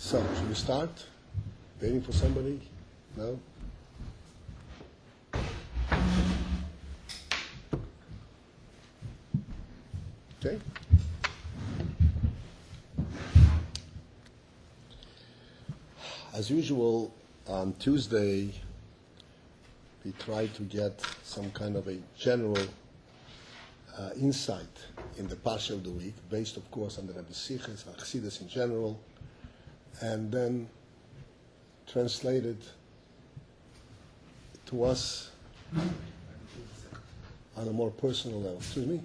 So, should we start? Waiting for somebody? No? Okay. As usual, on Tuesday, we try to get some kind of a general insight in the Parsha of the week, based, of course, on the Rebbe Siches, Chassidus in general, and then translated to us on a more personal level. Excuse me?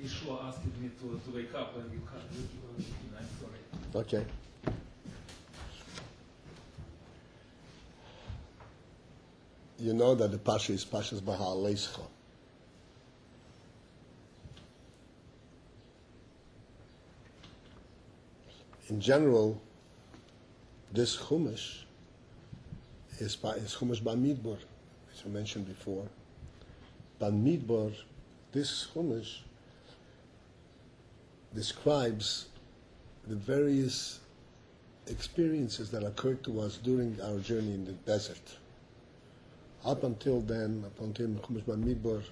Yeshua asked me to wake up and you can't. I'm sorry. Okay. You know that the Parsha is Parshas BeHaalosschah. In general, this Chumash is Chumash Bamidbar, as I mentioned before. Bamidbar, this Chumash describes the various experiences that occurred to us during our journey in the desert. Up until then, up until Chumash Bamidbar,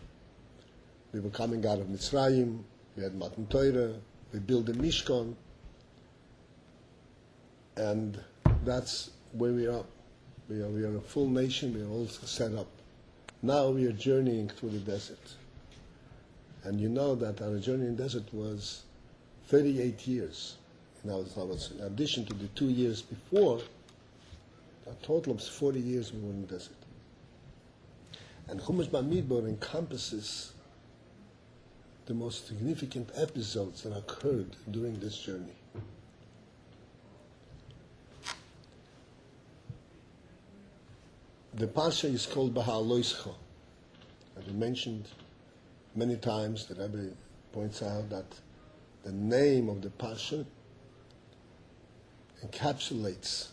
we were coming out of Mitzrayim, we had Matan Torah, we built the Mishkan, and that's where we are. We are a full nation, we are all set up. Now we are journeying through the desert. And you know that our journey in the desert was 38 years. Now it's in addition to the 2 years before, a total of 40 years we were in the desert. And Chumash Bamidbar encompasses the most significant episodes that occurred during this journey. The Parsha is called BeHaalosschah. As we mentioned many times, the Rebbe points out that the name of the Parsha encapsulates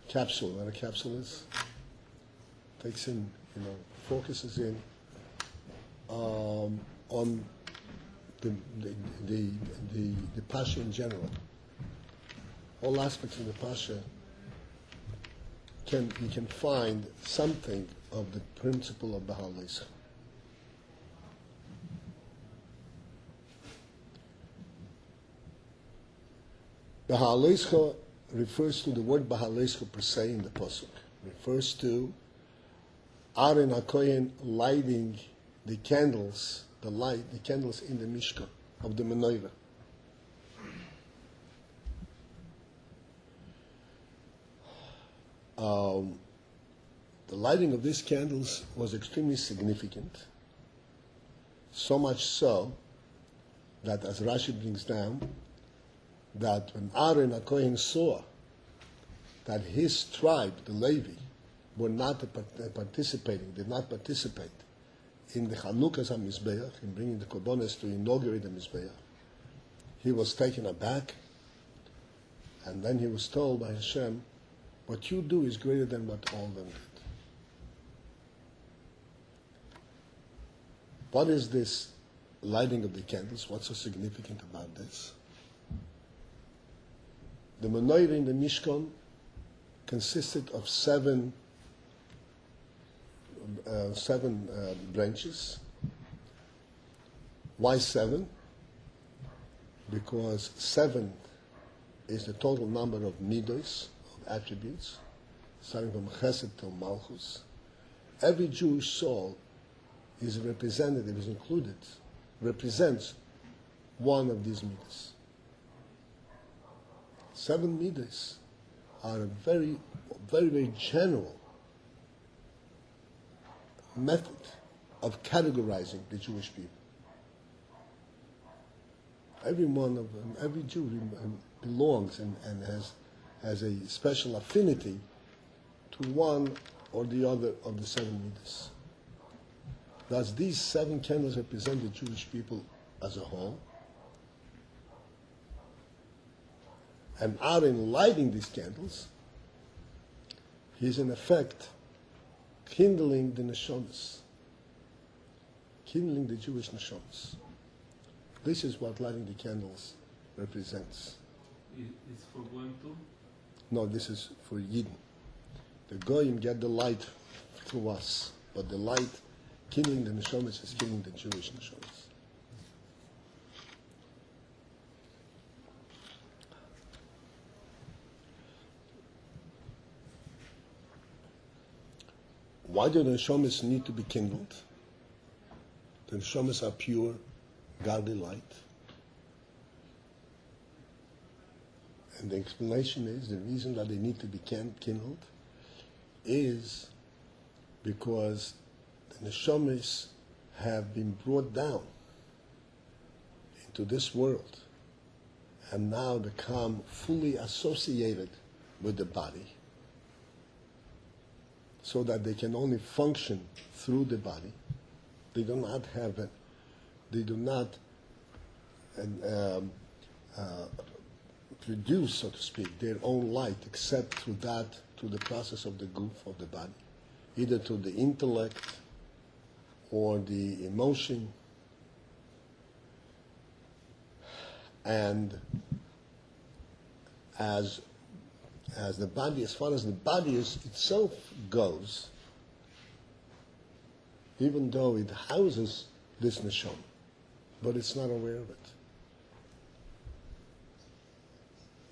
capsule, what a capsule is, takes in, focuses in on the Parsha in general. All aspects of the Parsha you can find something of the principle of BeHaalosschah. BeHaalosschah refers to the word BeHaalosschah per se in the pasuk. Refers to Aaron HaKohen lighting the candles, the candles in the Mishkan of the menorah. The lighting of these candles was extremely significant, so much so that, as Rashi brings down, that when Aaron HaKohen saw that his tribe, the Levi, were not participating, did not participate in the Chanukas HaMizbeach, in bringing the Korbanos to inaugurate the Mizbeach, he was taken aback, and then he was told by Hashem, what you do is greater than what all of them did. What is this lighting of the candles? What's so significant about this? The menorah in the Mishkan consisted of seven branches. Why 7? Because 7 is the total number of midos, attributes, starting from Chesed till Malchus. Every Jewish soul is representative, is included, represents one of these midas. 7 midas are a very, very, very general method of categorizing the Jewish people. Every one of them, every Jew belongs and has a special affinity to one or the other of the 7 midas. Thus, these 7 candles represent the Jewish people as a whole. And Aaron lighting these candles, he is in effect kindling the neshamas, kindling the Jewish neshamas. This is what lighting the candles represents. It's for going to? No, this is for Yidden. The Goyim get the light through us, but the light killing the neshamas is killing the Jewish neshamas. Why do the neshamas need to be kindled? The neshamas are pure, godly light. And the explanation is, the reason that they need to be kindled is because the neshamas have been brought down into this world and now become fully associated with the body, so that they can only function through the body. They do not have it. They do not produce, so to speak, their own light, except through the process of the goof of the body, either through the intellect or the emotion. And as the body, as far as the body itself goes, even though it houses this neshama, but it's not aware of it.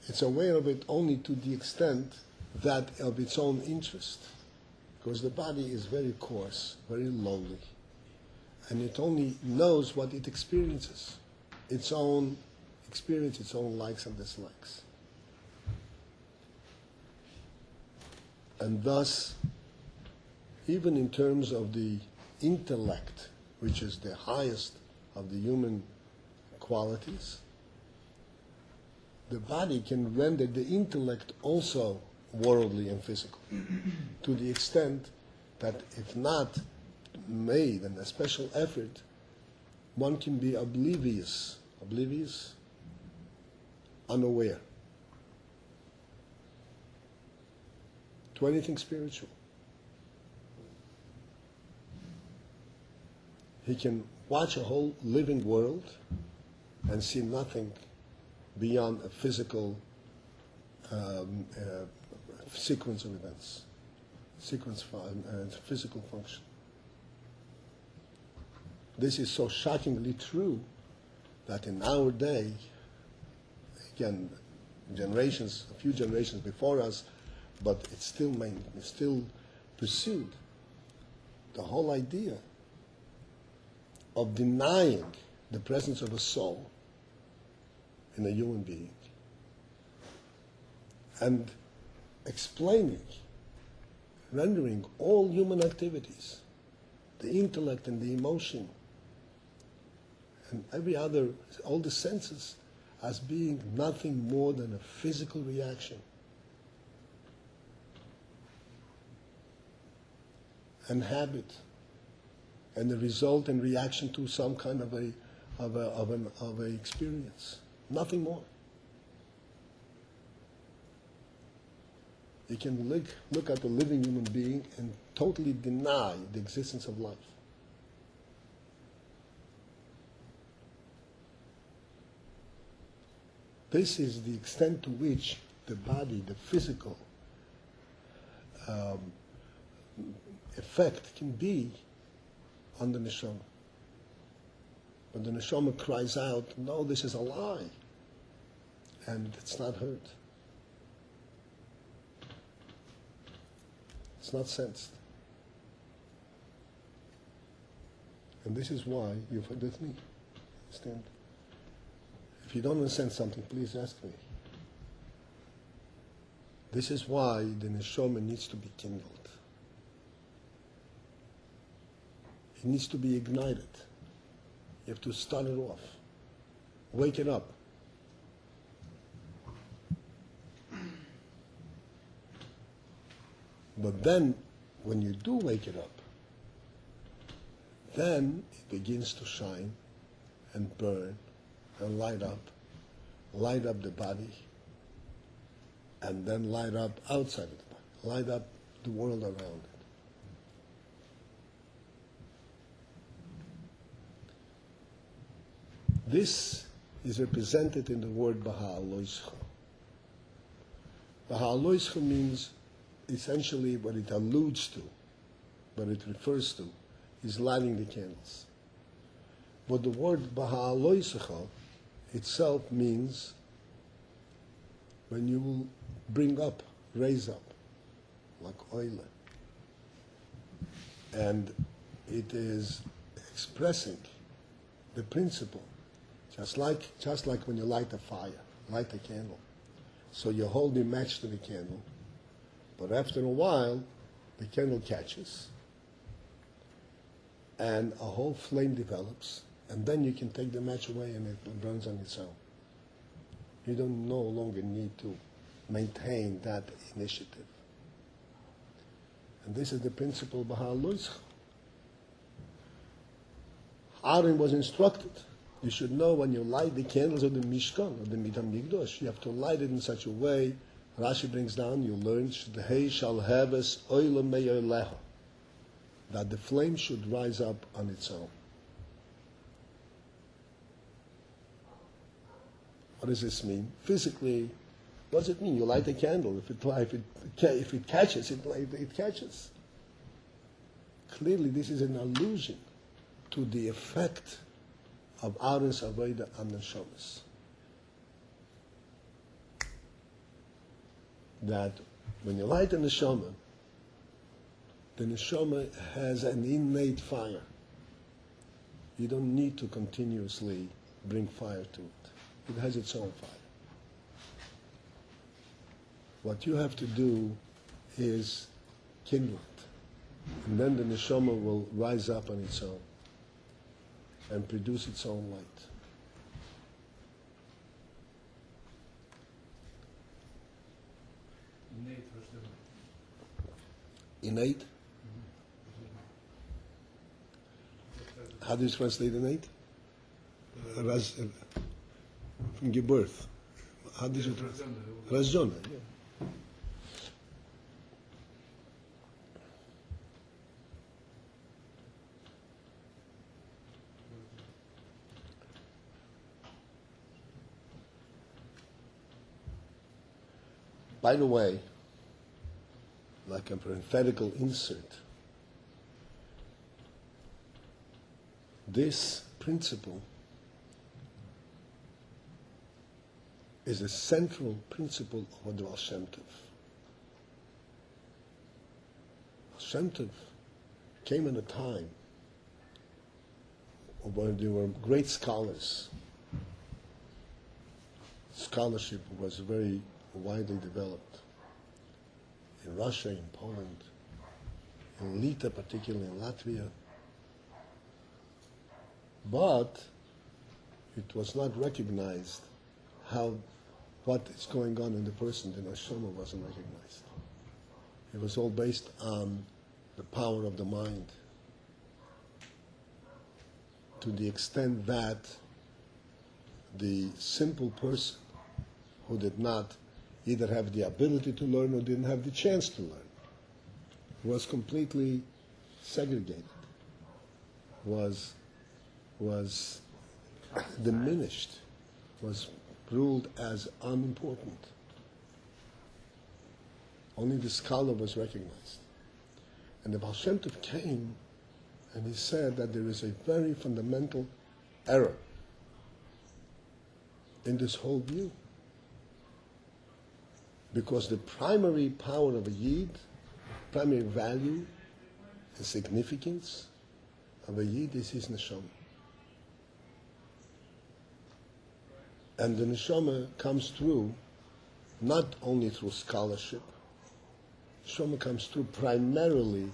It's aware of it only to the extent that of its own interest, because the body is very coarse, very lowly, and it only knows what it experiences, its own experience, its own likes and dislikes. And thus, even in terms of the intellect, which is the highest of the human qualities, the body can render the intellect also worldly and physical, to the extent that if not made and a special effort, one can be oblivious, unaware to anything spiritual. He can watch a whole living world and see nothing beyond a physical sequence of events, physical function. This is so shockingly true that in our day, again, a few generations before us, but it's still pursued, the whole idea of denying the presence of a soul in a human being and explaining, rendering all human activities, the intellect and the emotion and all the senses, as being nothing more than a physical reaction. And habit, and the result and reaction to some kind of a experience. Nothing more. You can look at a living human being and totally deny the existence of life. This is the extent to which the body, the physical effect can be on the neshama. But the neshama cries out, no, this is a lie. And it's not heard. It's not sensed. And this is why you've heard with me. Understand? If you don't understand something, please ask me. This is why the neshama needs to be kindled. It needs to be ignited. You have to start it off. Wake it up. But then, when you do wake it up, then it begins to shine and burn and light up the body, and then light up outside of the body, light up the world around it. This is represented in the word BeHaalosschah. BeHaalosschah means essentially what it alludes to, what it refers to, is lighting the candles. But the word BeHaalosschah itself means when you will bring up, raise up, like oil. And it is expressing the principle, just like when you light a fire, light a candle. So you hold the match to the candle, but after a while, the candle catches, and a whole flame develops, and then you can take the match away and it burns on its own. You don't no longer need to maintain that initiative. And this is the principle BeHaalosschah. Aaron was instructed, you should know when you light the candles of the Mishkan, of the Mikdash, you have to light it in such a way, Rashi brings down, you learn, Sh'dehei shal heves oila me'oleha, that the flame should rise up on its own. What does this mean? Physically, what does it mean? You light a candle. If it catches, it catches. Clearly, this is an allusion to the effect of Aaron's Avodah on the Neshamas. That when you light a Neshama, the Neshama has an innate fire. You don't need to continuously bring fire to it. It has its own fire. What you have to do is kindle it. And then the Neshama will rise up on its own and produce its own light. Innate? How do you translate innate? From your birth. How did you translate? Razona, yeah. By the way, like a parenthetical insert, this principle is a central principle of the Baal Shem Tov. Baal Shem Tov came in a time when there were great scholars. Scholarship was very widely developed in Russia, in Poland, in Litva, particularly in Latvia. But it was not recognized what is going on in the person. The neshama wasn't recognized. It was all based on the power of the mind, to the extent that the simple person who did not either have the ability to learn or didn't have the chance to learn was completely segregated, was diminished, was ruled as unimportant. Only the scholar was recognized. And the Baal Shem Tov came and he said that there is a very fundamental error in this whole view. Because the primary power of a Yid, primary value and significance of a Yid is his neshama. And the neshama comes through not only through scholarship. Neshama comes through primarily,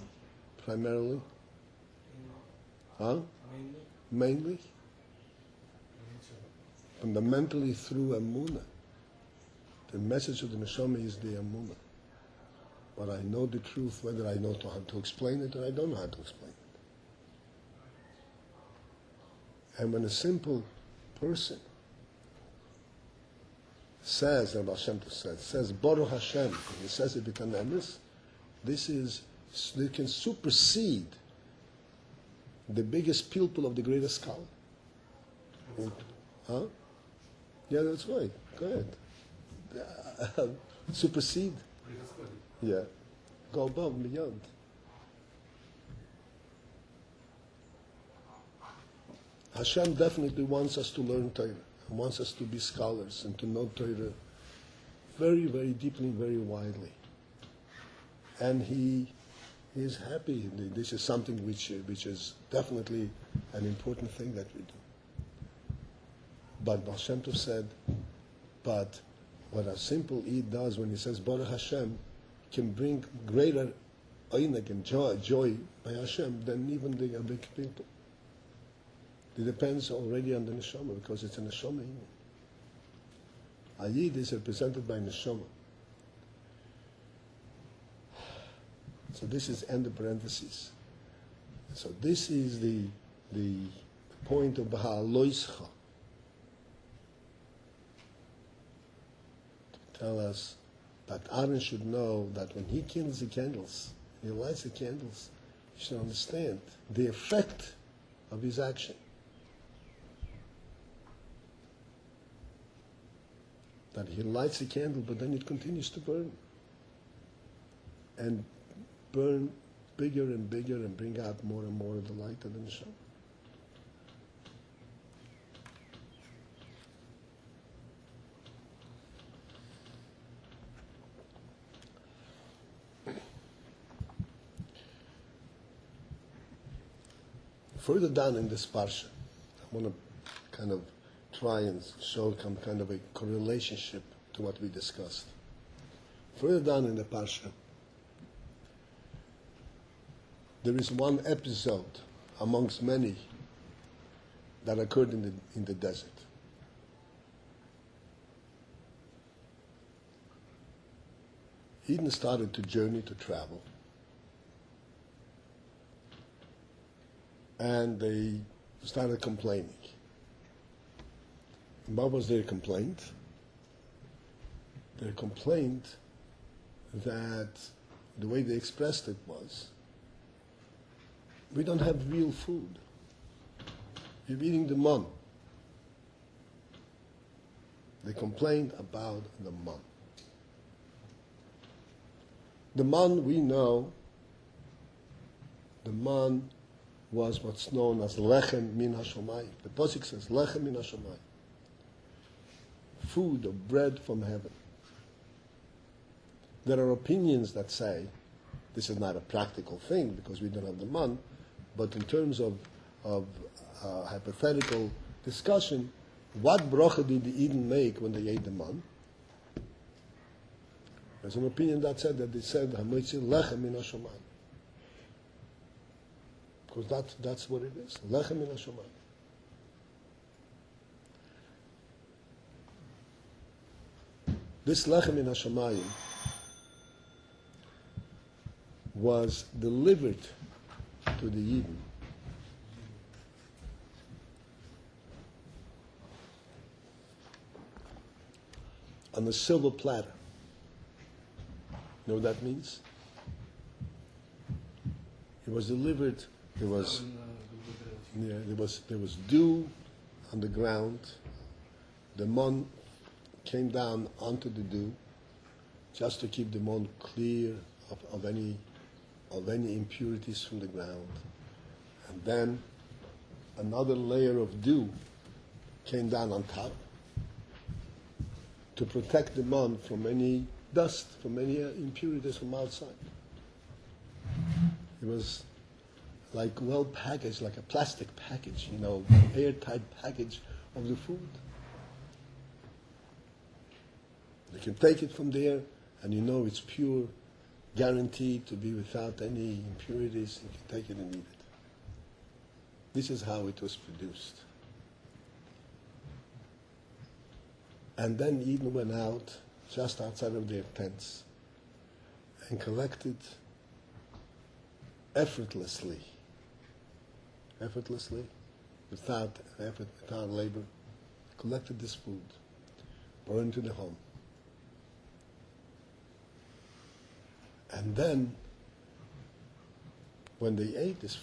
mainly, fundamentally through Emunah. The message of the neshama is the Emunah. But I know the truth, whether I know how to explain it or I don't know how to explain it. And when a simple person says, and Baal Shem Tov says, Baruch Hashem, and he says it with an emes, it can supersede the biggest pupil of the greatest scholar. Yeah, that's right. Go ahead. Supersede. Yeah. Go above and beyond. Hashem definitely wants us to learn Torah, and wants us to be scholars and to know Torah very, very deeply, very widely. And He is happy. This is something which is definitely an important thing that we do. But Baal Shem Tov said, but what a simple Eid does when he says Baruch Hashem can bring greater oineg and joy by Hashem than even the big people. It depends already on the neshama, because it's a neshama. A Yid is represented by neshama. So this is end of parentheses. So this is the point of BeHaalosschah. To tell us that Aaron should know that when he kindles the candles, he lights the candles, he should understand the effect of his action. That he lights the candle, but then it continues to burn. And burn bigger and bigger and bring out more and more of the light of the neshama. Further down in this parsha, I want to kind of try and show some kind of a correlationship to what we discussed. Further down in the parsha, there is one episode amongst many that occurred in the desert. Eden started to journey, to travel. And they started complaining. And what was their complaint? Their complaint that the way they expressed it was, we don't have real food. You're eating the man. They complained about the man. The man, we know, the man was what's known as lechem min hashomayim. The pasuk says lechem min hashomayim. Food or bread from heaven. There are opinions that say this is not a practical thing because we don't have the man, but in terms of hypothetical discussion, what bracha did the Eden make when they ate the man? There's an opinion that said that they said hamoitzi lechem min hashomayim. Because that's what it is. Lechem min hashomayim. This lechem min hashomayim was delivered to the Eden on a silver platter. You know what that means? It was delivered. There was dew on the ground. The man came down onto the dew, just to keep the man clear of any impurities from the ground. And then another layer of dew came down on top to protect the man from any dust, from any impurities from outside. It was like well packaged, like a plastic package, airtight package of the food. You can take it from there, and it's pure, guaranteed to be without any impurities. You can take it and eat it. This is how it was produced. And then Eden went out just outside of their tents and collected effortlessly, without effort, without labor, collected this food, brought it into the home. And then, when they ate this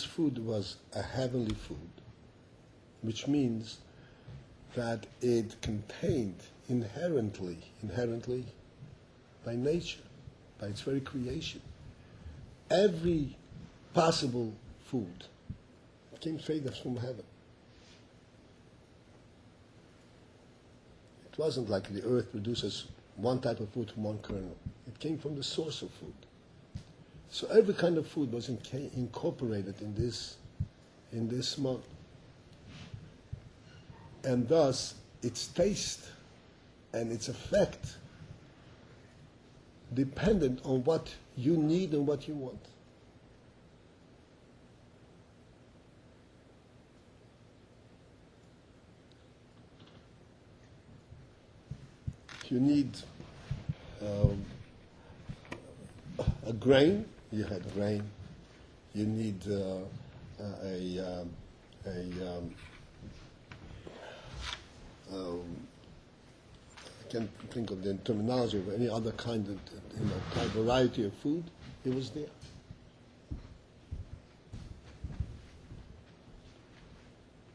food was a heavenly food. which means that it contained inherently by nature, by its very creation, every possible food. It came straight from heaven. It wasn't like the earth produces one type of food from one kernel. It came from the source of food. So every kind of food was incorporated in this man. And thus, its taste and its effect dependent on what you need and what you want. If you need a grain, you had grain. You need I can't think of the terminology of any other kind of type variety of food. It was there.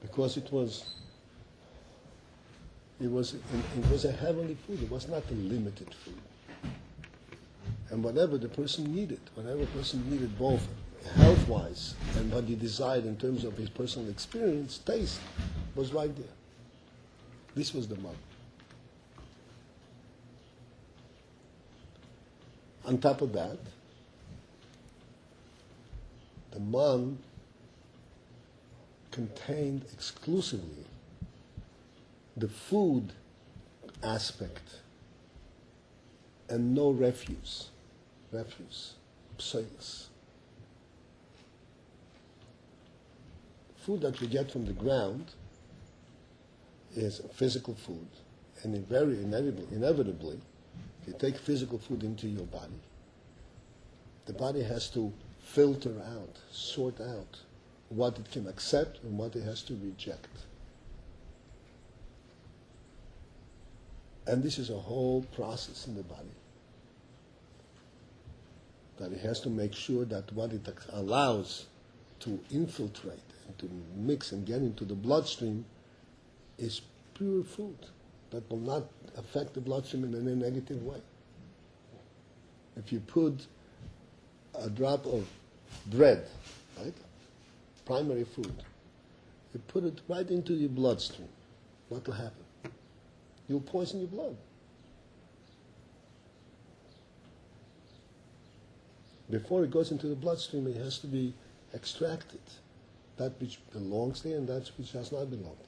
Because it was a heavenly food. It was not a limited food. And whatever the person needed both health-wise and what he desired in terms of his personal experience, taste, was right there. This was the man. On top of that, the man contained exclusively the food aspect and no refuse, psoilus. Food that we get from the ground is physical food, and inevitably, if you take physical food into your body, the body has to filter out, sort out what it can accept and what it has to reject. And this is a whole process in the body. That it has to make sure that what it allows to infiltrate and to mix and get into the bloodstream is pure food that will not affect the bloodstream in any negative way. If you put a drop of bread, right, primary food, you put it right into your bloodstream, what will happen? You'll poison your blood. Before it goes into the bloodstream, it has to be extracted. That which belongs there and that which does not belong there.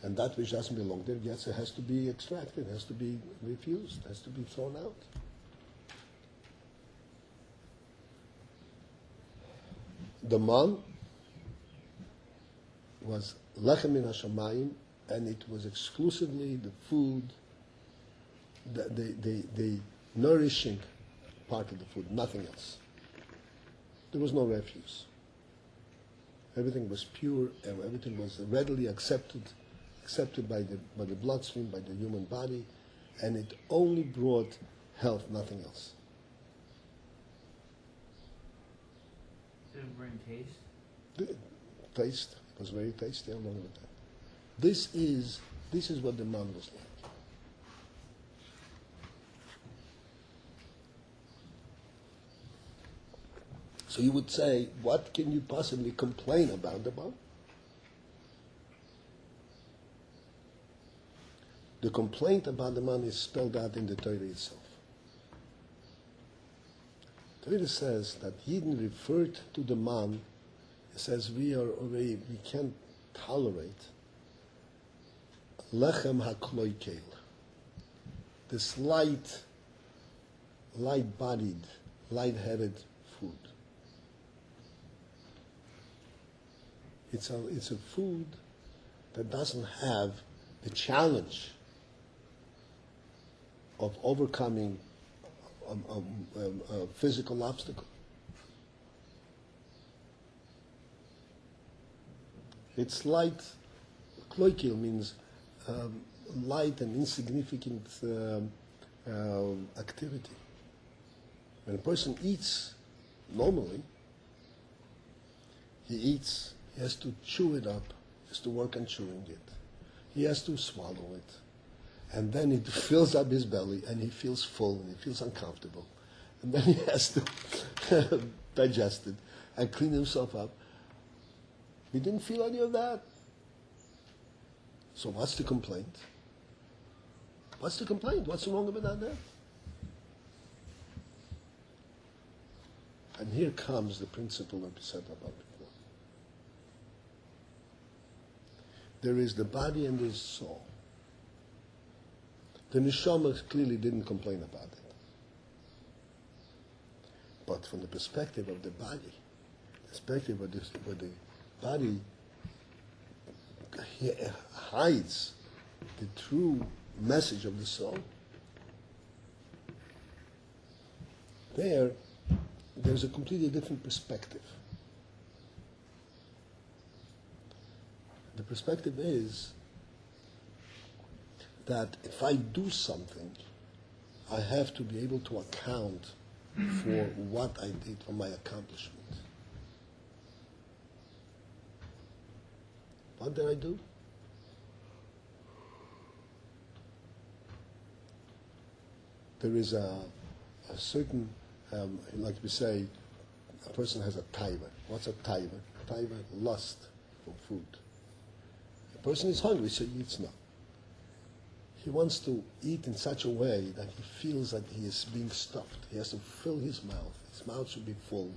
And that which doesn't belong there, yes, it has to be extracted, has to be refused, has to be thrown out. The man was lechem min hashamayim, and it was exclusively the food, the nourishing part of the food, nothing else. There was no refuse. Everything was pure, and everything was readily accepted by the bloodstream, by the human body, and it only brought health, nothing else. Did it bring taste? The taste was very tasty along with that. This is what the man was like. So you would say, what can you possibly complain about the man? The complaint about the man is spelled out in the Torah itself. The Torah says that Yidden referred to the man. It says we can't tolerate lechem hakloikel, this light-bodied, light-headed food. It's a food that doesn't have the challenge of overcoming a physical obstacle. It's light. Kloikil means light and insignificant activity. When a person eats normally, he eats He has to chew it up. He has to work on chewing it. He has to swallow it. And then it fills up his belly, and he feels full, and he feels uncomfortable. And then he has to digest it and clean himself up. He didn't feel any of that. So what's the complaint? What's the complaint? What's wrong with that there? And here comes the principle that we said about before. There is the body and there is soul. The neshama clearly didn't complain about it. But from the perspective of the body, perspective of the body hides the true message of the soul, there's a completely different perspective. The perspective is that if I do something, I have to be able to account for what I did, for my accomplishment. What did I do? There is a certain, like we say, a person has a taiva. What's a taiva? Taiva, lust for food. A person is hungry, so he eats not. He wants to eat in such a way that he feels that he is being stuffed. He has to fill his mouth. His mouth should be full,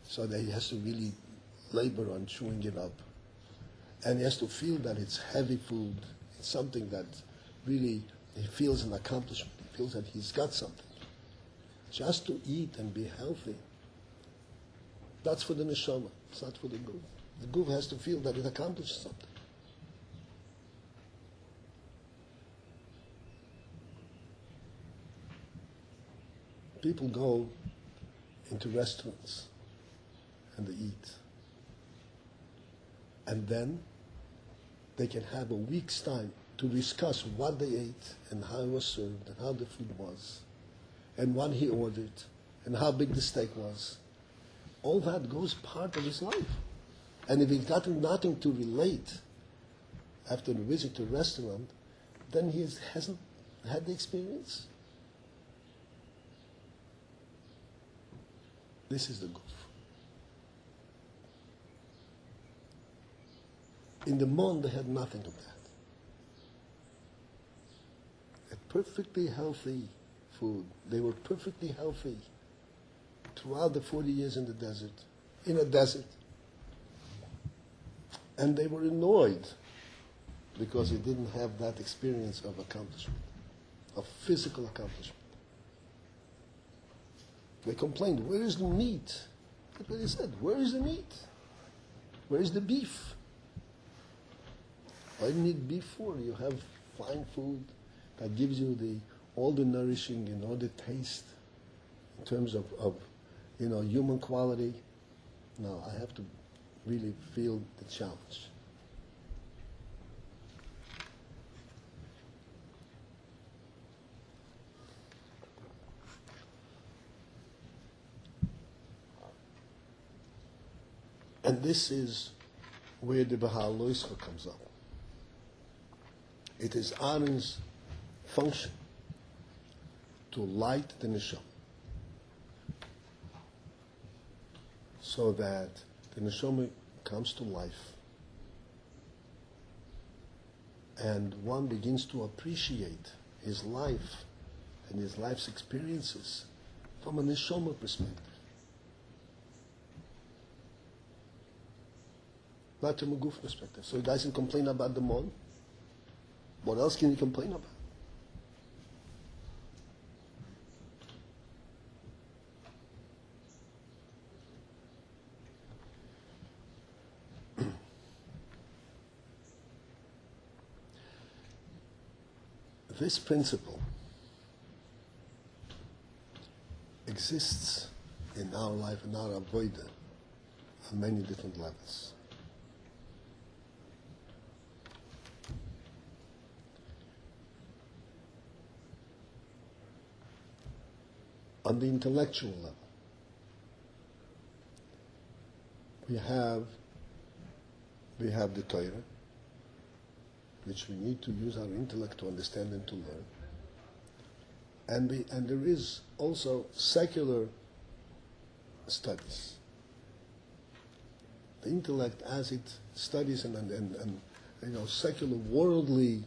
so that he has to really labor on chewing it up. And he has to feel that it's heavy food. It's something that really he feels an accomplishment. He feels that he's got something. Just to eat and be healthy, that's for the neshama. It's not for the guf. The guf has to feel that it accomplished something. People go into restaurants and they eat. And then they can have a week's time to discuss what they ate and how it was served and how the food was and what he ordered and how big the steak was. All that goes part of his life. And if he's got nothing to relate after the visit to a restaurant, then he hasn't had the experience. This is the guf. In the Mon, they had nothing of that. A perfectly healthy food. They were perfectly healthy throughout the 40 years in the desert, in a desert. And they were annoyed because they didn't have that experience of accomplishment, of physical accomplishment. They complained, where is the meat? That's what they said, where is the meat? Where is the beef? Why do you need beef for? You have fine food that gives you all the nourishing and all the taste in terms of human quality. No, I have to really feel the challenge. And this is where the BeHaalosschah comes up. It is Aaron's function to light the neshama so that the neshama comes to life and one begins to appreciate his life and his life's experiences from a neshama perspective. Not from a guf perspective. So he doesn't complain about the mon. What else can he complain about? This principle exists in our life, in our avodah, on many different levels. On the intellectual level, we have we have the Torah, which we need to use our intellect to understand and to learn. And there is also secular studies. The intellect, as it studies and secular worldly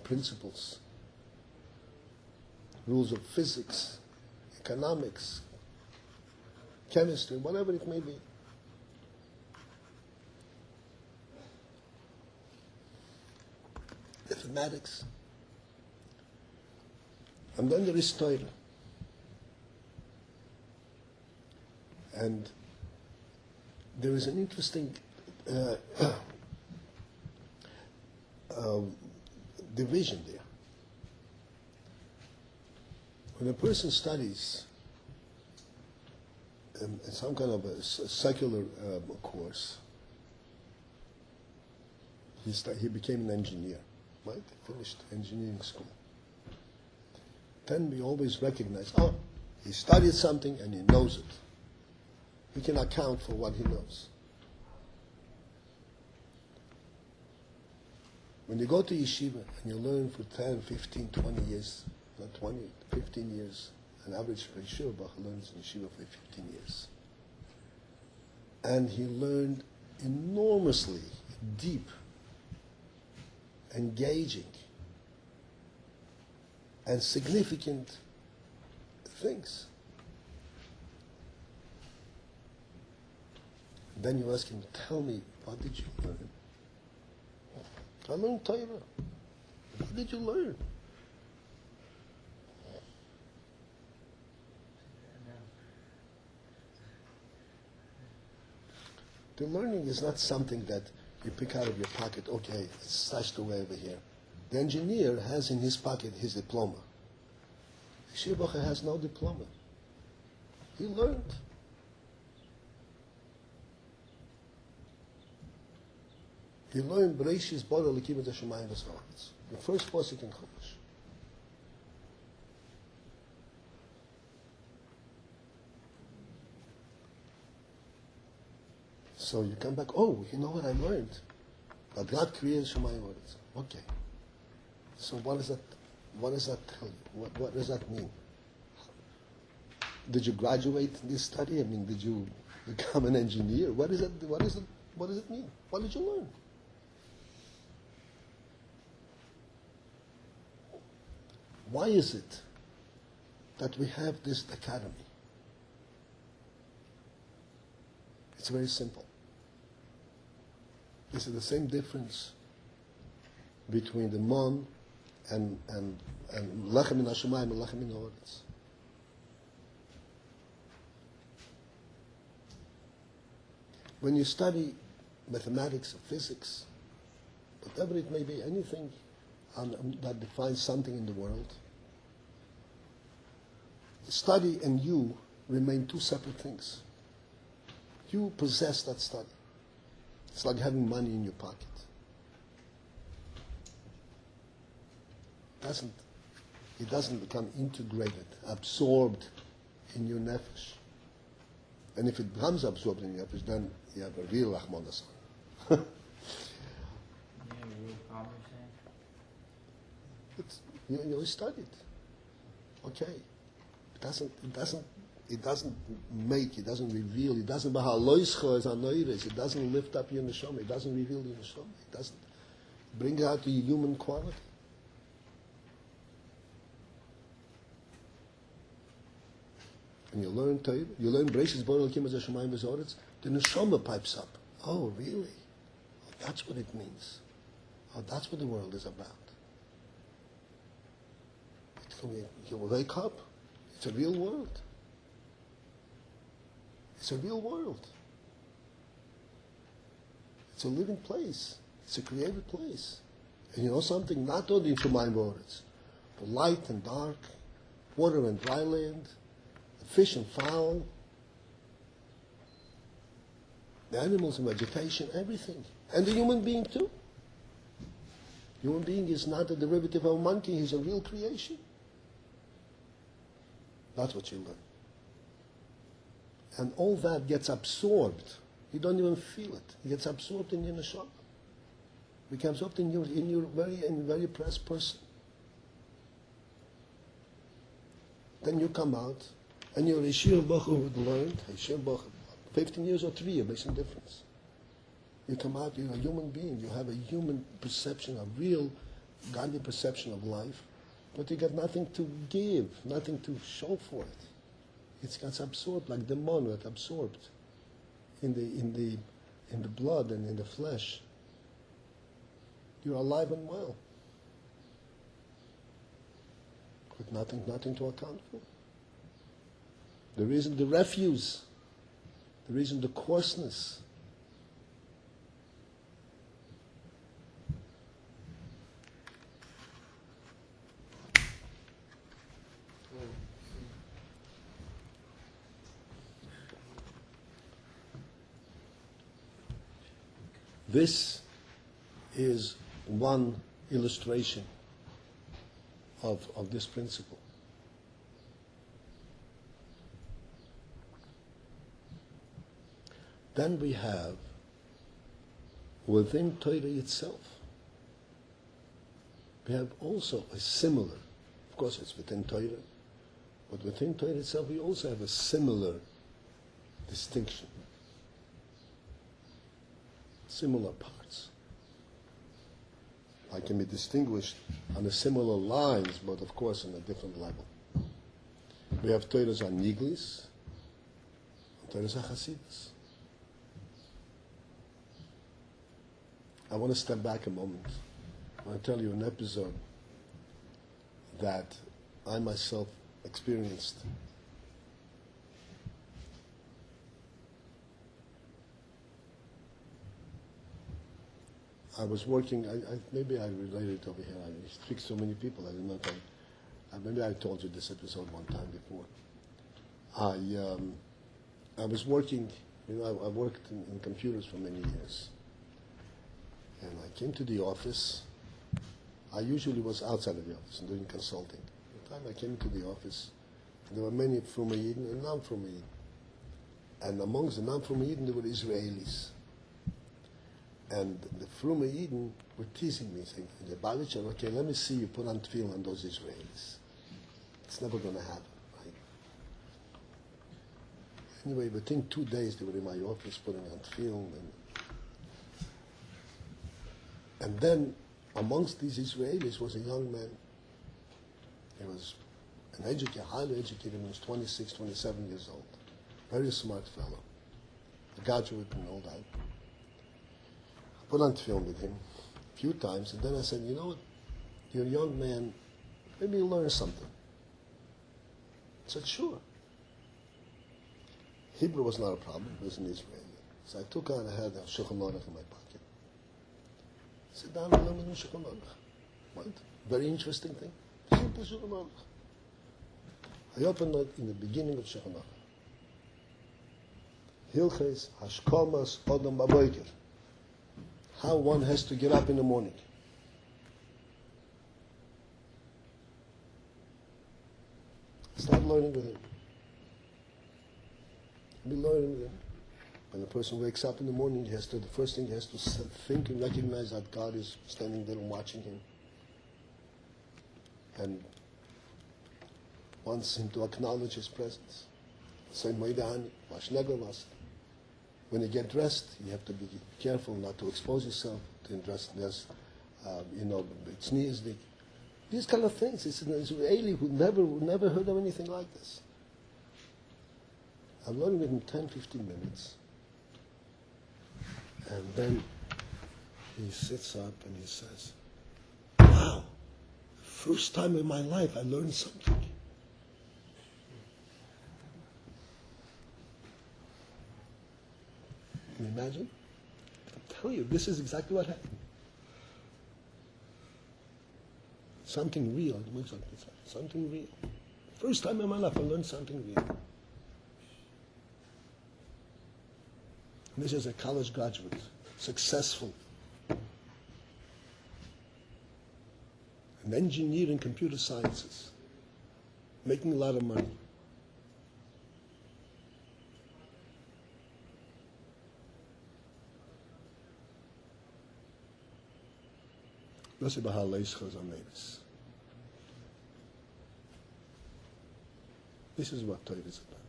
principles, rules of physics, economics, chemistry, whatever it may be. Mathematics. And then there is Torah. And there is an interesting division there. When a person studies some kind of a secular course, he became an engineer, right? Finished engineering school. Then we always recognize, he studied something and he knows it. He can account for what he knows. When you go to yeshiva and you learn for 10, 15, 20 years, not 20, 15 years, an average yeshiva bacher learns in yeshiva for 15 years. And he learned enormously deep, engaging, and significant things. Then you ask him, tell me, what did you learn? I learned Torah. What did you learn? The learning is not something that you pick out of your pocket, okay, it's stashed away over here. The engineer has in his pocket his diploma. The yeshiva bacher has no diploma. He learned. He learned Bereishis bara Elokim et hashamayim v'ha'aretz. The first pasuk in Chumash. So you come back, you know what I learned? That God created Shemayim v'ha'aretz. Okay. So what does that tell you? What does that mean? Did you graduate in this study? I mean, did you become an engineer? What does it mean? What did you learn? Why is it that we have this academy? It's very simple. This is the same difference between the mon and lechem min hashamayim and lechem min ha'aretz. When you study mathematics or physics, whatever it may be, anything that defines something in the world, study and you remain two separate things. You possess that study. It's like having money in your pocket. It doesn't become integrated, absorbed in your nefesh. And if it becomes absorbed in your nefesh, then you have a real Rahman Yeah, real problem, you studied. Okay. It doesn't reveal, it doesn't BeHaalosschah as anoires, it doesn't lift up your neshama, it doesn't reveal your neshama, it doesn't bring out your human quality. And you learn Torah, you learn Bereishis bara Elokim et hashamayim v'ha'aretz, the neshama pipes up. Oh, really? Oh, that's what it means. Oh, that's what the world is about. You wake up. It's a real world. It's a real world. It's a living place. It's a created place. And you know something? Not only in Shemayim v'ha'aretz, but light and dark, water and dry land, fish and fowl, the animals and vegetation, everything. And the human being too. Human being is not a derivative of a monkey, he's a real creation. That's what you learn. And all that gets absorbed. You don't even feel it. It gets absorbed in your neshama. It becomes absorbed in your very pressed person. Then you come out, and you're a Yeshir Bacher who learned, Yeshir Bacher, 15 years or 3 years makes a difference. You come out, you're a human being. You have a human perception, a real godly perception of life, but you got nothing to give, nothing to show for it. It gets absorbed like the mon got absorbed in the blood and in the flesh. You're alive and well, with nothing to account for. There isn't the refuse. There isn't the coarseness. This is one illustration of this principle. Then we have within Torah itself, we have also a similar, of course it's within Torah, but within Torah itself we also have a similar distinction. Similar parts. I can be distinguished on the similar lines, but of course on a different level. We have Torahs on Niglis, and Torahs on Hasidus. I want to step back a moment. I want to tell you an episode that I myself experienced. I was working, maybe I related it over here. I speak to so many people, I don't know if maybe I told you this episode one time before. I was working, I worked in computers for many years. And I came to the office. I usually was outside of the office and doing consulting. At the time I came to the office, there were many from Eden and non-from Eden. And amongst the non-from Eden there were Israelis. And the From Eden were teasing me, saying, okay, let me see you put on tefillin on those Israelis. It's never going to happen, right? Anyway, within 2 days they were in my office putting on tefillin. And then amongst these Israelis was a young man. He was highly educated, he was 26, 27 years old. Very smart fellow. A graduate and all that. Put on film with him a few times, and then I said, you know what, you're a young man, maybe you'll learn something. I said, sure. Hebrew was not a problem, it was an Israeli. So I took out, I had a Shulchan Aruch in my pocket. Sit down and learn with Shulchan Aruch. What? Very interesting thing. Simple Shulchan Aruch. I opened it in the beginning of Shulchan Aruch. Hilches Hashkomas Odom Baboiker. How one has to get up in the morning. Start learning with him. Be learning with him. When a person wakes up in the morning, the first thing he has to think and recognize that God is standing there and watching him. And wants him to acknowledge his presence. Same way when you get dressed, you have to be careful not to expose yourself to dress. It's sneezing. These kind of things. It's an Israeli who never heard of anything like this. I'm learning it in 10, 15 minutes. And then he sits up and he says, wow, first time in my life I learned something. Can you imagine? I tell you, this is exactly what happened. Something real. Something real. First time in my life I learned something real. And this is a college graduate, successful. An engineer in computer sciences, making a lot of money. Das ist BeHaalosschah Zameres. This is what Torah is about.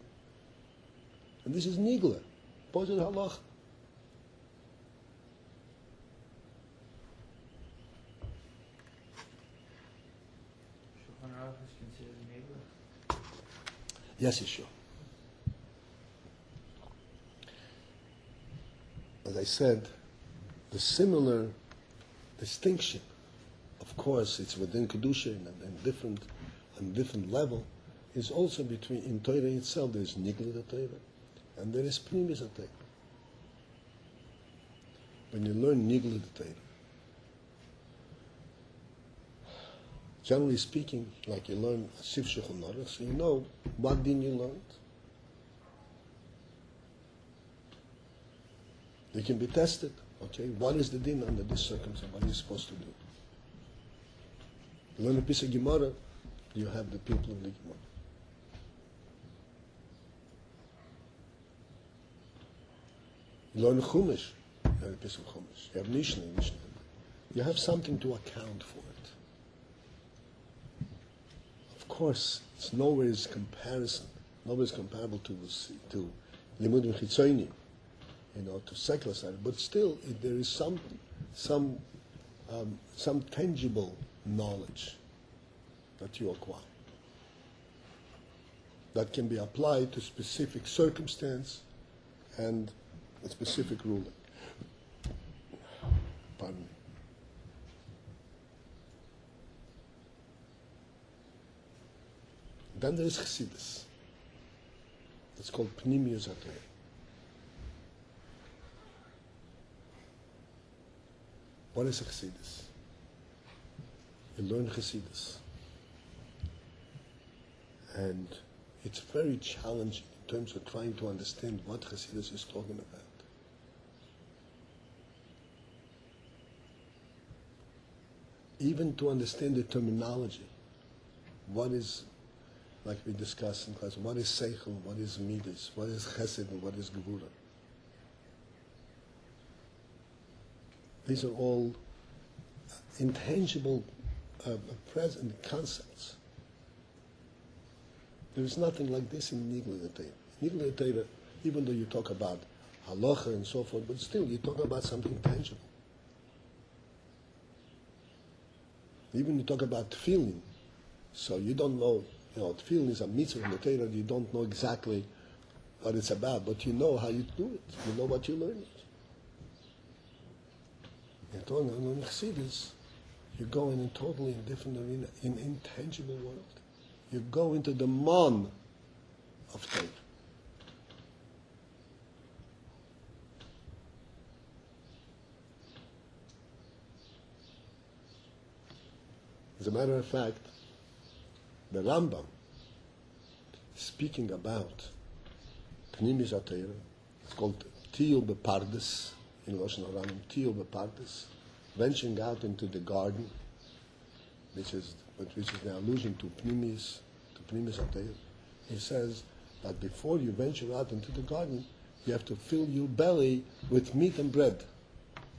And this is Nigla. Posed Halach. Shulchan Aruch is considered a neighbor. Yes, Yeshua. As I said, the similar distinction, of course, it's within Kedusha and different level, is also between, in Torah itself, there is Nigla Torah, and there is Pnimis Torah. When you learn Nigla Torah, generally speaking, like you learn Sif Shulchan Aruch, so you know what din you learned. They can be tested. Okay, what is the din under this circumstance? What are you supposed to do? You learn a piece of Gemara, you have the people of the Gemara. You learn Chumash, you have a piece of Chumash. You have Mishnah. You have something to account for it. Of course, it's nowhere comparable to Limudim Chitzonim, to secular side, but still there is some tangible knowledge that you acquire that can be applied to specific circumstance and a specific ruling. Pardon me. Then there is Chassidus. It's called Pnimius HaTorah. What is Chassidus? You learn Chassidus. And it's very challenging in terms of trying to understand what Chassidus is talking about. Even to understand the terminology. What is, like we discussed in class, what is Seichel, what is Midas, what is Chesed, and what is Gevura? These are all intangible present concepts. There is nothing like this in Nigla Torah. Nigla Torah, even though you talk about halacha and so forth, but still you talk about something tangible. Even you talk about tefillin, so you don't know, tefillin is a mitzvah in the Torah, you don't know exactly what it's about, but you know how you do it. You know what you learn it. In Chassidus, you go in a totally different arena, in intangible world. You go into the mon of Torah. As a matter of fact, the Rambam, speaking about Pnimis HaTorah, it's called Tiyul Bepardes, in Lashon Rambam, Tiyul Bepardes, venturing out into the garden, which is the allusion to Pnimis HaTorah. He says that before you venture out into the garden, you have to fill your belly with meat and bread.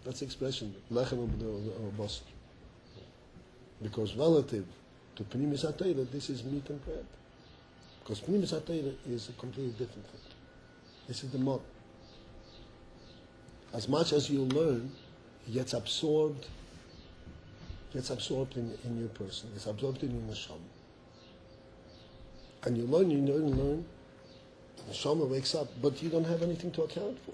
That's the expression, lechem or basar. Because relative to Pnimis HaTorah, this is meat and bread. Because Pnimis HaTorah is a completely different thing. This is the mod. As much as you learn, it gets absorbed in your person, it's absorbed in your neshama. And you learn, the neshama wakes up, but you don't have anything to account for.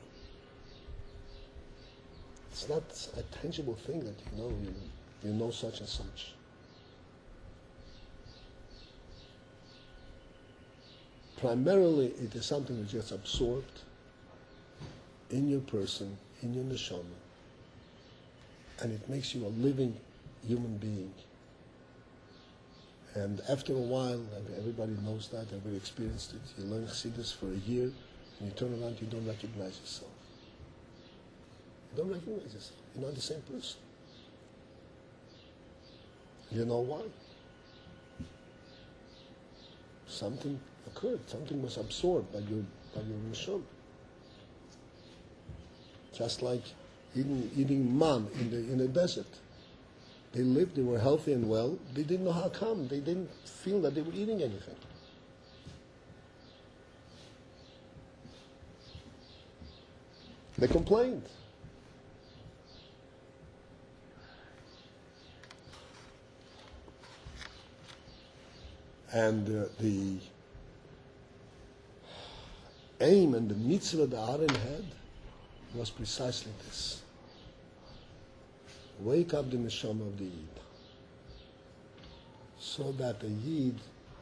It's not a tangible thing that you know such and such. Primarily, it is something that gets absorbed in your person, in your neshama, and it makes you a living human being. And after a while, and everybody knows that, everybody experienced it, you learn Chassidus for a year, and you turn around, you don't recognize yourself. You don't recognize yourself. You're not the same person. You know why? Something occurred. Something was absorbed by your neshama. Just like eating man in the desert. They lived, they were healthy and well. They didn't know how come. They didn't feel that they were eating anything. They complained. And the aim and the mitzvah that Aaron had was precisely this. Wake up the neshama of the Yid, so that the Yid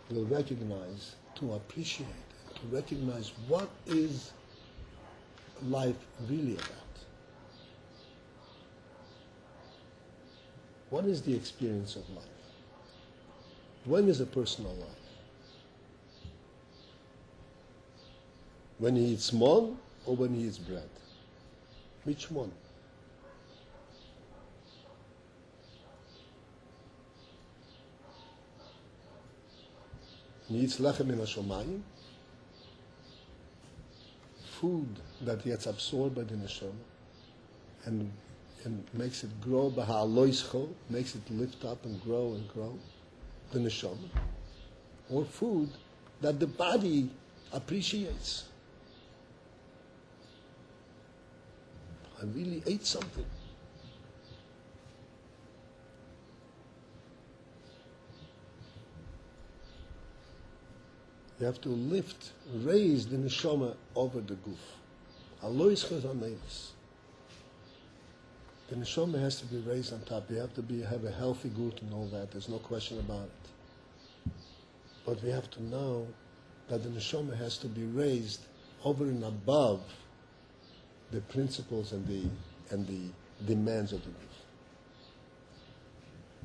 will recognize, to appreciate, to recognize what is life really about. What is the experience of life? When is a person alive? When he eats mon or when he eats bread? Which one? He eats lechem min hashomayim, food that gets absorbed by the neshama and makes it grow, BeHaalosschah, makes it lift up and grow, the neshama, or food that the body appreciates. I really ate something. You have to lift, raise the neshama over the guf. Aloischa zanelis. The neshama has to be raised on top. You have to have a healthy gut and all that. There's no question about it. But we have to know that the neshama has to be raised over and above the principles and the demands of the guf.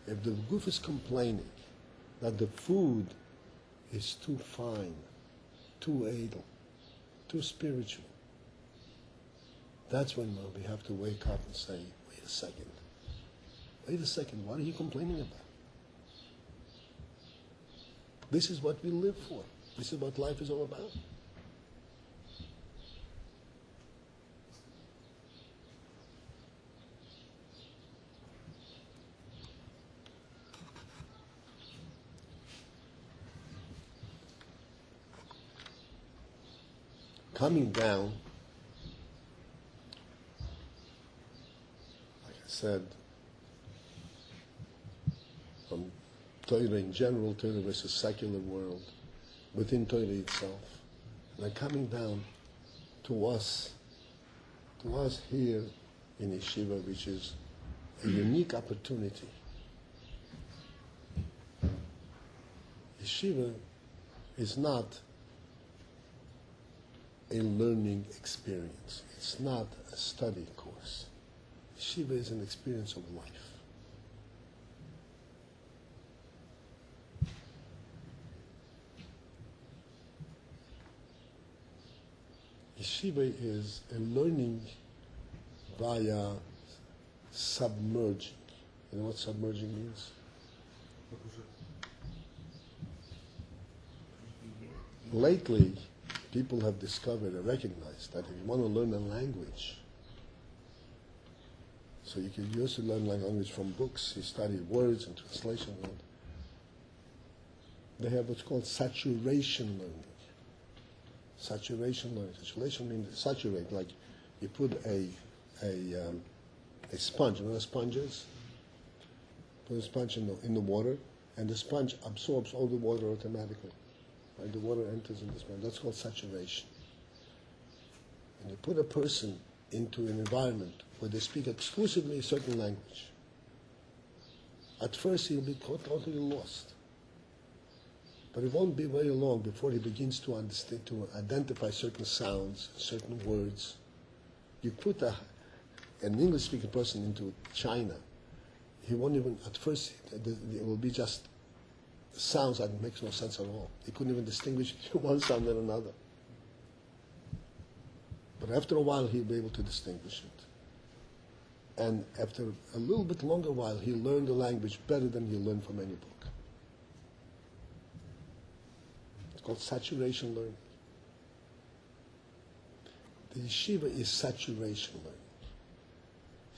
If the guf is complaining that the food is too fine, too edel, too spiritual, that's when we have to wake up and say, wait a second, what are you complaining about? This is what we live for. This is what life is all about. Coming down, like I said, from Torah in general, Torah versus secular world, within Torah itself, and then coming down to us here in Yeshiva, which is a unique opportunity. Yeshiva is not a learning experience. It's not a study course. Yeshiva is an experience of life. Yeshiva is a learning via submerging. You know what submerging means? Lately, people have discovered and recognized that if you want to learn a language, so you can used to learn language from books, you study words and translation. They have what's called saturation learning. Saturation learning. Saturation means saturate, like you put a sponge, you know what a sponge is? Put a sponge in the water, and the sponge absorbs all the water automatically. Right? The water enters in the sponge. That's called saturation. And you put a person into an environment where they speak exclusively a certain language. At first he'll be totally lost. But it won't be very long before he begins to understand, to identify certain sounds, certain words. You put an English-speaking person into China, he won't even, at first, it will be just sounds that makes no sense at all. He couldn't even distinguish one sound and another. But after a while, he'll be able to distinguish it. And after a little bit longer while, he'll learn the language better than he'll learn from any book. It's called saturation learning. The yeshiva is saturation learning.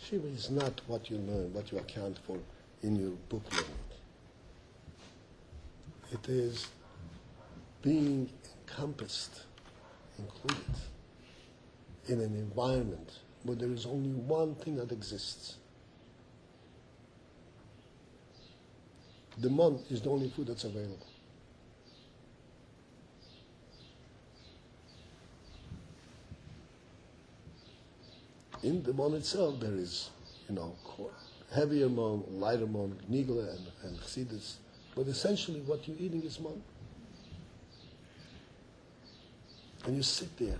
Yeshiva is not what you learn, what you account for in your book learning. It is being encompassed, included, in an environment where there is only one thing that exists. The mon is the only food that's available. In the mon itself, there is, heavier mon, lighter mon, nigla and chassidus, but essentially what you're eating is mon. And you sit there, and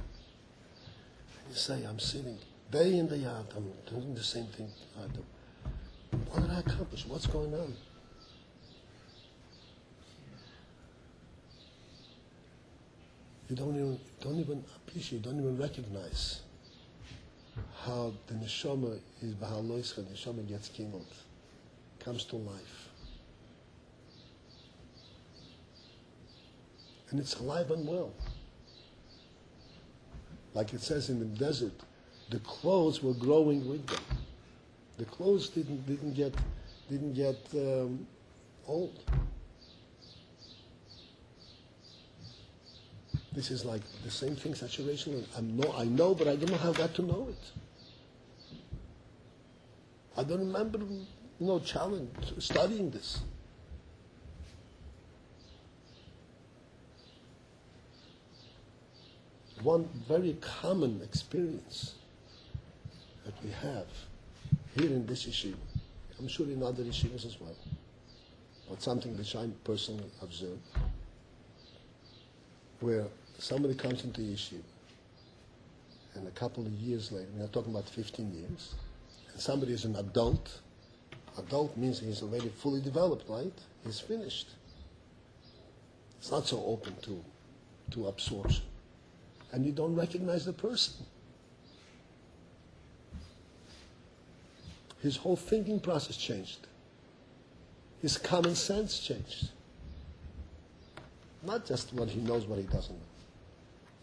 you say, I'm sitting day in, day out, I'm doing the same thing I do. What did I accomplish? What's going on? You don't even appreciate, don't even recognize how the neshama is BeHaalosschah, the neshama gets kindled, comes to life. And it's alive and well. Like it says in the desert, the clothes were growing with them. The clothes didn't get old. This is like the same thing, saturation. I know, but I don't know how I got to know it. I don't remember, studying this. One very common experience that we have here in this yeshiva, I'm sure in other yeshivas as well, but something which I personally observed, where somebody comes into yeshiva, and a couple of years later, we're not talking about 15 years, and somebody is an adult. Adult means he's already fully developed, right? He's finished. It's not so open to absorption. And you don't recognize the person. His whole thinking process changed. His common sense changed. Not just what he knows, what he doesn't know.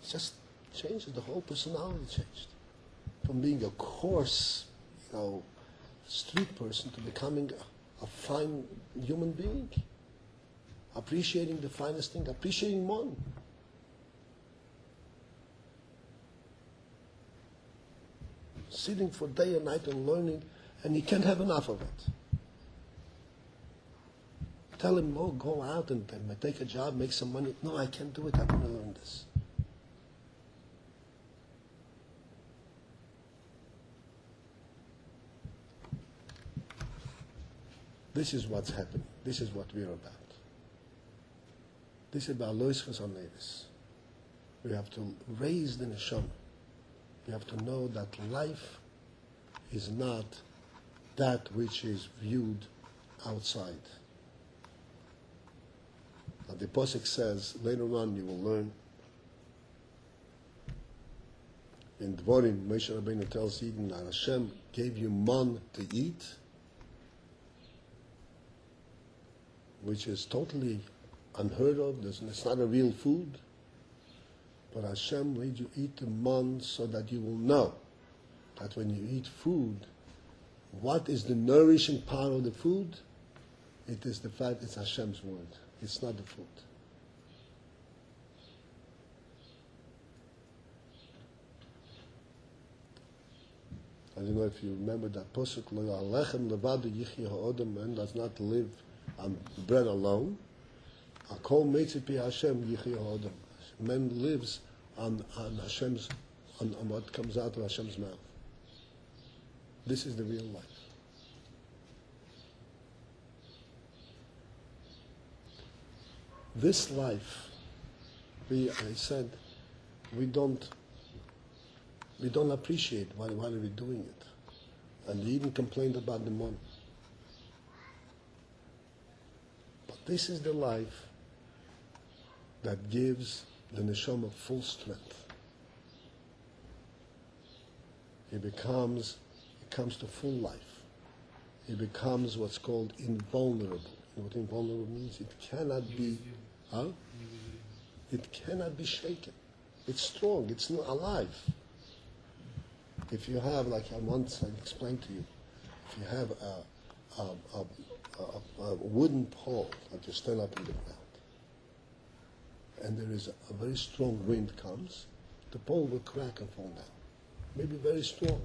It just changes. The whole personality changed. From being a coarse, street person to becoming a fine human being. Appreciating the finest thing, appreciating one. Sitting for day and night and learning, and he can't have enough of it. Tell him, go out and take a job, make some money. No, I can't do it. I want to learn this. This is what's happening. This is what we're about. This is about BeHaalosschah Nevis. We have to raise the neshama. We have to know that life is not that which is viewed outside. Now the Pasuk says, later on you will learn, in Dvorim, Moshe Rabbeinu tells Eden that Hashem gave you man to eat, which is totally unheard of. It's not a real food. But Hashem made you eat the man so that you will know that when you eat food, what is the nourishing part of the food? It is the fact it's Hashem's word. It's not the food. I don't know if you remember that pasuk, Lo ya'alechem levadu yichya ha'odam, man does not live on bread alone. Akol meitzit pi Hashem yichya ha'odam. Man lives on Hashem's, on what comes out of Hashem's mouth. This is the real life. This life, I said, we don't appreciate why are we doing it. And we even complained about the money. But this is the life that gives the neshama full strength. It comes to full life. It becomes what's called invulnerable. You know what invulnerable means? It cannot be, It cannot be shaken. It's strong. It's not alive. If you have, like I once explained to you, if you have a wooden pole that you stand up in the ground, and there is a very strong wind comes, the pole will crack and fall down. Maybe very strong.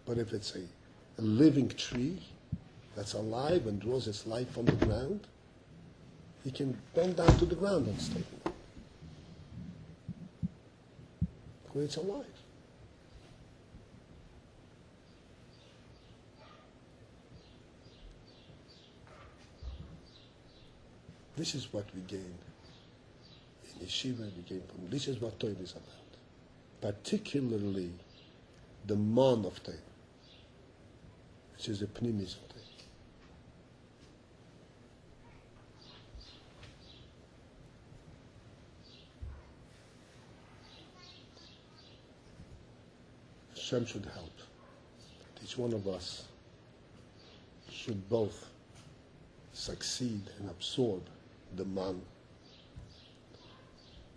But if it's a living tree that's alive and draws its life from the ground, it can bend down to the ground and stay there. Because it's alive. This is what we gain in yeshiva, we gain from this is what Torah is about. Particularly the man of Torah, which is the pnimis of Torah. Hashem should help. Each one of us should both succeed and absorb the man.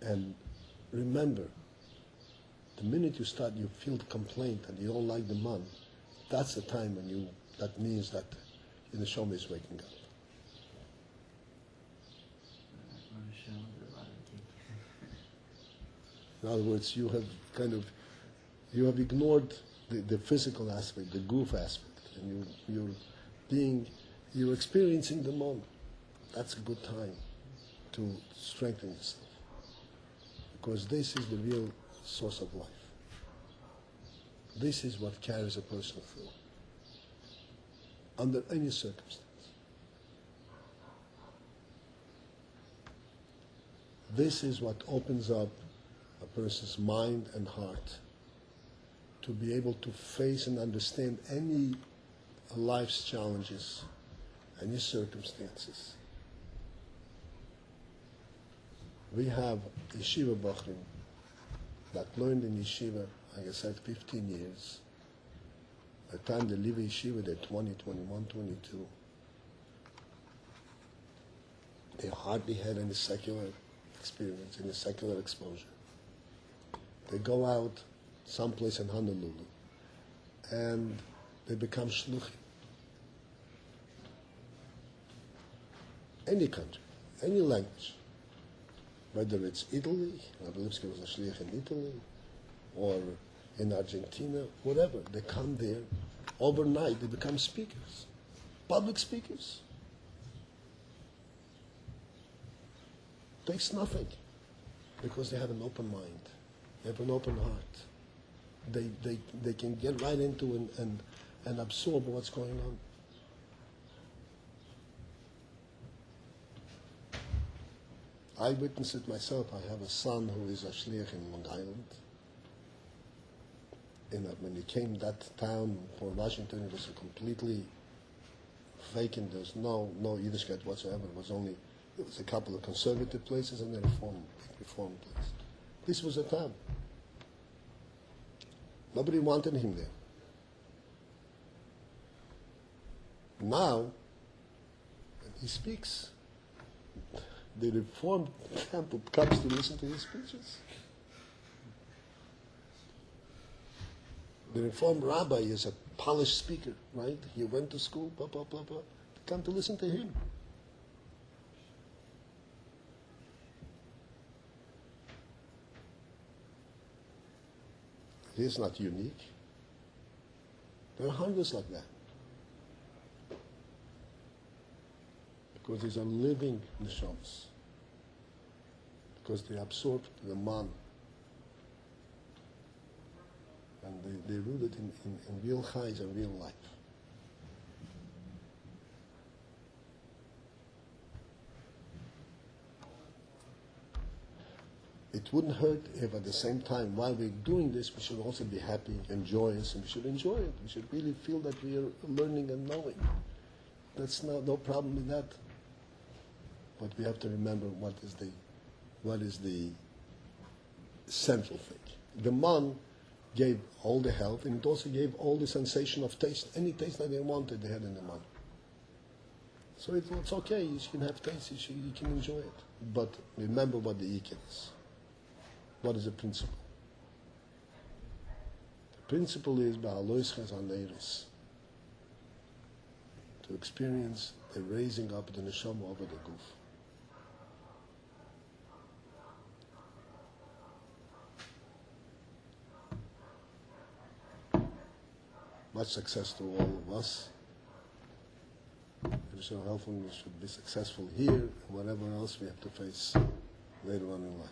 And remember, the minute you feel the complaint and you don't like the man, that's the time when that means that the neshama is waking up. In other words, you have ignored the physical aspect, the goof aspect, and you're experiencing the moment. That's a good time to strengthen yourself, because this is the real source of life. This is what carries a person through, under any circumstance. This is what opens up a person's mind and heart to be able to face and understand any life's challenges, any circumstances. We have yeshiva bachrim that learned in yeshiva, like I said, 15 years. By the time they leave yeshiva, they're 20, 21, 22. They hardly had any secular experience, any secular exposure. They go out someplace in Honolulu, and they become shluchim. Any country, any language, whether it's Italy, Rabbi Lipsky was a shliach in Italy, or in Argentina, whatever, they come there, overnight they become speakers, public speakers. Takes nothing, because they have an open mind, they have an open heart. They can get right into and absorb what's going on. I witnessed it myself. I have a son who is a shliach in Long Island. When he came that town for Washington, it was completely vacant. There's no Yiddishkeit whatsoever. There was a couple of conservative places and a reform place. This was a town. Nobody wanted him there. Now, when he speaks, the reformed camp comes to listen to his speeches. The reformed rabbi is a polished speaker, right? He went to school, blah, blah, blah, blah. They come to listen to him. He is not unique. There are hundreds like that. Because these are living neshamas. Because they absorb the man. And they're rooted in real chayes and real life. It wouldn't hurt if at the same time, while we're doing this, we should also be happy and joyous, and we should enjoy it. We should really feel that we are learning and knowing. That's no problem with that. But we have to remember what is the central thing. The man gave all the health, and it also gave all the sensation of taste. Any taste that they wanted, they had in the man. So it's okay. You can have taste. You can enjoy it. But remember what the ikon is. What is the principle? The principle is BeHaalosschah to to experience the raising up the neshama over the guf. Much success to all of us. Additional health, we should be successful here and whatever else we have to face later on in life.